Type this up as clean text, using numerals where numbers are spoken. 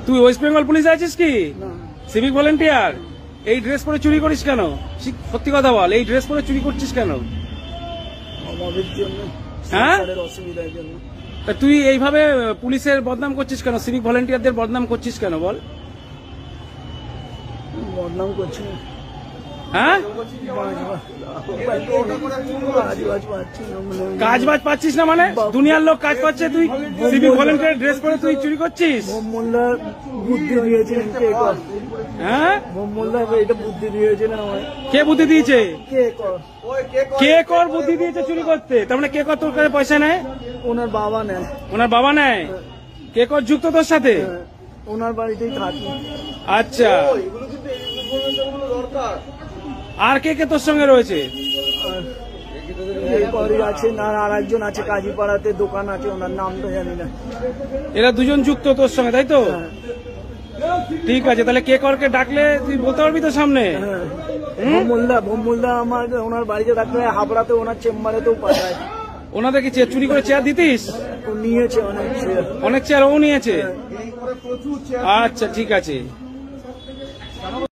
তুই ওয়েস্ট বেঙ্গল পুলিশে আছিস কি? Civic volunteer. এই ড্রেস পরে চুরি করিস কেন? সত্যি কথা বল, এই ড্রেস পরে চুরি করছিস কেন? আমাদের জন্য, হ্যাঁ, অসুবিধার জন্য। তা তুই এইভাবে পুলিশের বদনাম করছিস কেন? সিভিক ভলেন্টিয়ারদের বদনাম করছিস কেন বল? বদনাম করছি, হ্যাঁ, কাজ বাজ পাচ্ছিস না মানে? দুনিয়ার লোক কাজ পাচ্ছে, তুই সিভিক ভলেন্টিয়ার ড্রেস পরে তুই চুরি করছিস? মোল্লা বুদ্ধি দিয়েছিলেন, কে কর? হ্যাঁ, মোল্লা এটা বুদ্ধি দিয়েছিলেন আমায়। কে বুদ্ধি দিয়েছে? কে কর? কে কর বুদ্ধি দিয়েছে চুরি করতে? তার মানে কে কর তোর কাছে পয়সা নেয়? ওনার বাবা নেয়। ওনার বাবা নেয়? কে কর যুক্ত তোর সাথে? ওনার বাড়িতেই থাকি। আচ্ছা, আর কে কে তোর সঙ্গে রয়েছে? আছে না, আর একজন আছে কাজীপাড়াতে দোকান আছে, ওনার নামটা জানি না। এরা দুজন যুক্ত তোর সঙ্গে, তাই তো? ঠিক আছে, তাহলে কে করকে ডাকলে তুই বলতে পারবি তো সামনে? ভোমুলদা আমার ওনার বাড়িতে ডাকলে হাবড়াতে ওনার চেম্বারেতেও পাঠায়। ওনাদেরকে চুরি করে চেয়ার দিতিস? নিয়েছে অনেক চেয়ার, অনেক চেয়ার ও নিয়েছে। আচ্ছা, ঠিক আছে।